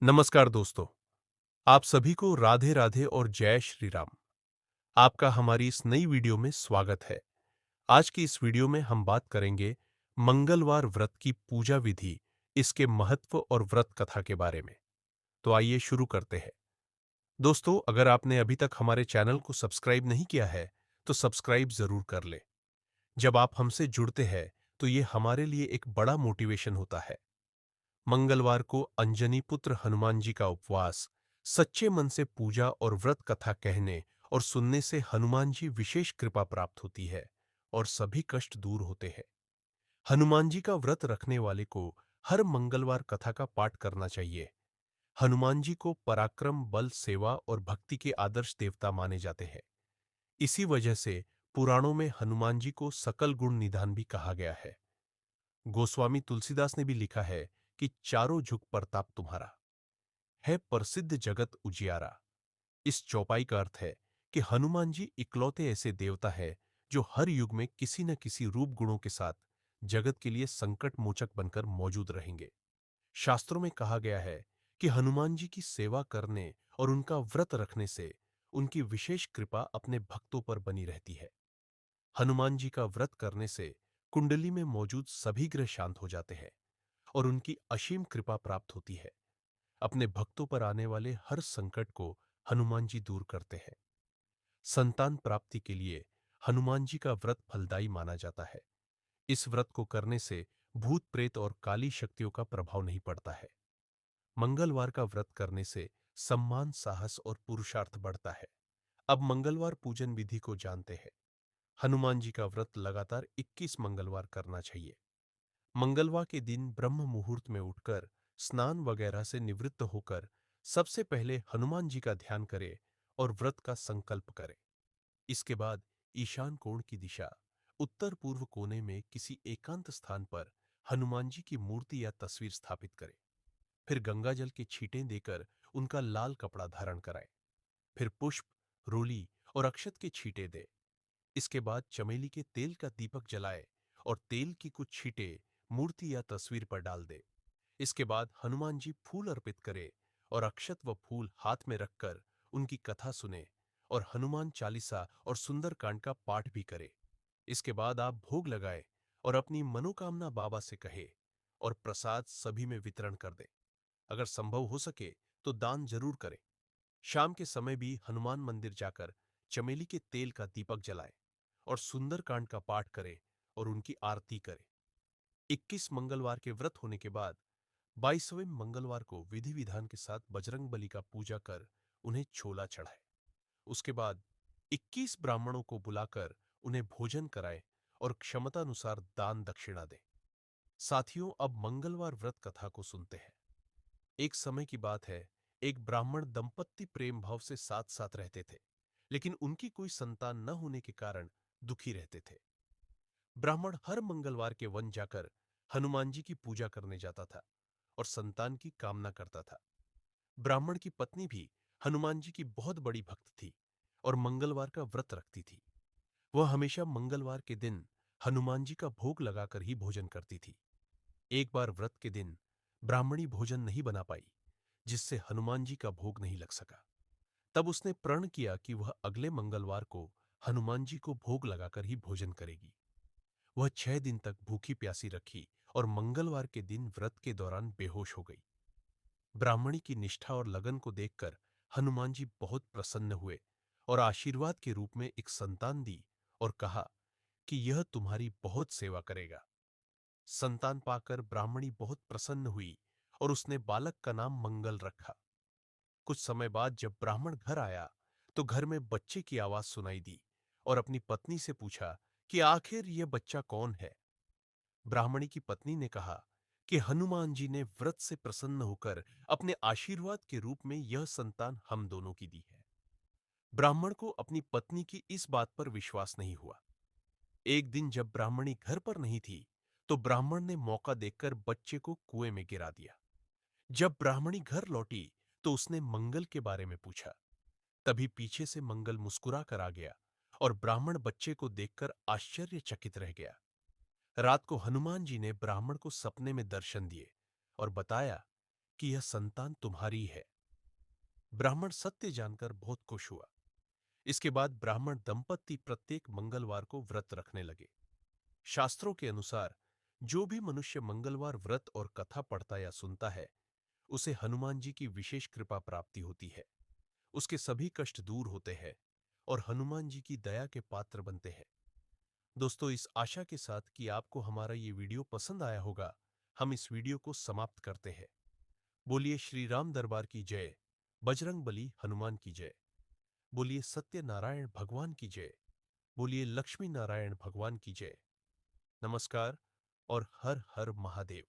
नमस्कार दोस्तों। आप सभी को राधे राधे और जय श्री राम। आपका हमारी इस नई वीडियो में स्वागत है। आज की इस वीडियो में हम बात करेंगे मंगलवार व्रत की पूजा विधि, इसके महत्व और व्रत कथा के बारे में। तो आइए शुरू करते हैं। दोस्तों, अगर आपने अभी तक हमारे चैनल को सब्सक्राइब नहीं किया है तो सब्सक्राइब जरूर कर ले। जब आप हमसे जुड़ते हैं तो ये हमारे लिए एक बड़ा मोटिवेशन होता है। मंगलवार को अंजनी पुत्र हनुमान जी का उपवास, सच्चे मन से पूजा और व्रत कथा कहने और सुनने से हनुमान जी विशेष कृपा प्राप्त होती है और सभी कष्ट दूर होते हैं। हनुमान जी का व्रत रखने वाले को हर मंगलवार कथा का पाठ करना चाहिए। हनुमान जी को पराक्रम, बल, सेवा और भक्ति के आदर्श देवता माने जाते हैं। इसी वजह से पुराणों में हनुमान जी को सकल गुण निधान भी कहा गया है। गोस्वामी तुलसीदास ने भी लिखा है कि चारों झुक प्रताप तुम्हारा है, प्रसिद्ध जगत उजियारा। इस चौपाई का अर्थ है कि हनुमान जी इकलौते ऐसे देवता है जो हर युग में किसी न किसी रूप गुणों के साथ जगत के लिए संकट मोचक बनकर मौजूद रहेंगे। शास्त्रों में कहा गया है कि हनुमान जी की सेवा करने और उनका व्रत रखने से उनकी विशेष कृपा अपने भक्तों पर बनी रहती है। हनुमान जी का व्रत करने से कुंडली में मौजूद सभी ग्रह शांत हो जाते हैं और उनकी असीम कृपा प्राप्त होती है। अपने भक्तों पर आने वाले हर संकट को हनुमान जी दूर करते हैं। संतान प्राप्ति के लिए हनुमान जी का व्रत फलदायी माना जाता है। इस व्रत को करने से भूत प्रेत और काली शक्तियों का प्रभाव नहीं पड़ता है। मंगलवार का व्रत करने से सम्मान, साहस और पुरुषार्थ बढ़ता है। अब मंगलवार पूजन विधि को जानते हैं। हनुमान जी का व्रत लगातार 21 मंगलवार करना चाहिए। मंगलवार के दिन ब्रह्म मुहूर्त में उठकर स्नान वगैरह से निवृत्त होकर सबसे पहले हनुमान जी का ध्यान करें और व्रत का संकल्प करें। इसके बाद ईशान कोण की दिशा उत्तर पूर्व कोने में किसी एकांत स्थान पर हनुमान जी की मूर्ति या तस्वीर स्थापित करें। फिर गंगा जल के छींटे देकर उनका लाल कपड़ा धारण कराएं। फिर पुष्प, रोली और अक्षत के छींटे दें। इसके बाद चमेली के तेल का दीपक जलाए और तेल की कुछ छींटे मूर्ति या तस्वीर पर डाल दे। इसके बाद हनुमान जी फूल अर्पित करे और अक्षत व फूल हाथ में रखकर उनकी कथा सुने और हनुमान चालीसा और सुंदरकांड का पाठ भी करे। इसके बाद आप भोग लगाए और अपनी मनोकामना बाबा से कहे और प्रसाद सभी में वितरण कर दे। अगर संभव हो सके तो दान जरूर करें। शाम के समय भी हनुमान मंदिर जाकर चमेली के तेल का दीपक जलाए और सुंदरकांड का पाठ करें और उनकी आरती करें। 21 मंगलवार के व्रत होने के बाद 22वें मंगलवार को विधि विधान के साथ बजरंग बली का पूजा कर उन्हें छोला चढ़ाए। उसके बाद 21 ब्राह्मणों को बुलाकर उन्हें भोजन कराए और क्षमतानुसार दान दक्षिणा दें। साथियों, अब मंगलवार व्रत कथा को सुनते हैं। एक समय की बात है, एक ब्राह्मण दंपत्ति प्रेम भाव से साथ साथ रहते थे, लेकिन उनकी कोई संतान न होने के कारण दुखी रहते थे। ब्राह्मण हर मंगलवार के वन जाकर हनुमान जी की पूजा करने जाता था और संतान की कामना करता था। ब्राह्मण की पत्नी भी हनुमान जी की बहुत बड़ी भक्त थी और मंगलवार का व्रत रखती थी। वह हमेशा मंगलवार के दिन हनुमान जी का भोग लगाकर ही भोजन करती थी। एक बार व्रत के दिन ब्राह्मणी भोजन नहीं बना पाई, जिससे हनुमान जी का भोग नहीं लग सका। तब उसने प्रण किया कि वह अगले मंगलवार को हनुमान जी को भोग लगाकर ही भोजन करेगी। वह 6 दिन तक भूखी प्यासी रखी और मंगलवार के दिन व्रत के दौरान बेहोश हो गई। ब्राह्मणी की निष्ठा और लगन को देखकर हनुमान जी बहुत प्रसन्न हुए और आशीर्वाद के रूप में एक संतान दी और कहा कि यह तुम्हारी बहुत सेवा करेगा। संतान पाकर ब्राह्मणी बहुत प्रसन्न हुई और उसने बालक का नाम मंगल रखा। कुछ समय बाद जब ब्राह्मण घर आया तो घर में बच्चे की आवाज सुनाई दी और अपनी पत्नी से पूछा कि आखिर यह बच्चा कौन है। ब्राह्मणी की पत्नी ने कहा कि हनुमान जी ने व्रत से प्रसन्न होकर अपने आशीर्वाद के रूप में यह संतान हम दोनों की दी है। ब्राह्मण को अपनी पत्नी की इस बात पर विश्वास नहीं हुआ। एक दिन जब ब्राह्मणी घर पर नहीं थी तो ब्राह्मण ने मौका देखकर बच्चे को कुएं में गिरा दिया। जब ब्राह्मणी घर लौटी तो उसने मंगल के बारे में पूछा। तभी पीछे से मंगल मुस्कुरा कर आ गया और ब्राह्मण बच्चे को देखकर आश्चर्यचकित रह गया। रात को हनुमान जी ने ब्राह्मण को सपने में दर्शन दिए और बताया कि यह संतान तुम्हारी है। ब्राह्मण सत्य जानकर बहुत खुश हुआ। इसके बाद ब्राह्मण दंपत्ति प्रत्येक मंगलवार को व्रत रखने लगे। शास्त्रों के अनुसार जो भी मनुष्य मंगलवार व्रत और कथा पढ़ता या सुनता है, उसे हनुमान जी की विशेष कृपा प्राप्ति होती है। उसके सभी कष्ट दूर होते हैं और हनुमान जी की दया के पात्र बनते हैं। दोस्तों, इस आशा के साथ कि आपको हमारा ये वीडियो पसंद आया होगा, हम इस वीडियो को समाप्त करते हैं। बोलिए श्री राम दरबार की जय, बजरंग बली हनुमान की जय। बोलिए सत्यनारायण भगवान की जय। बोलिए लक्ष्मी नारायण भगवान की जय। नमस्कार और हर हर महादेव।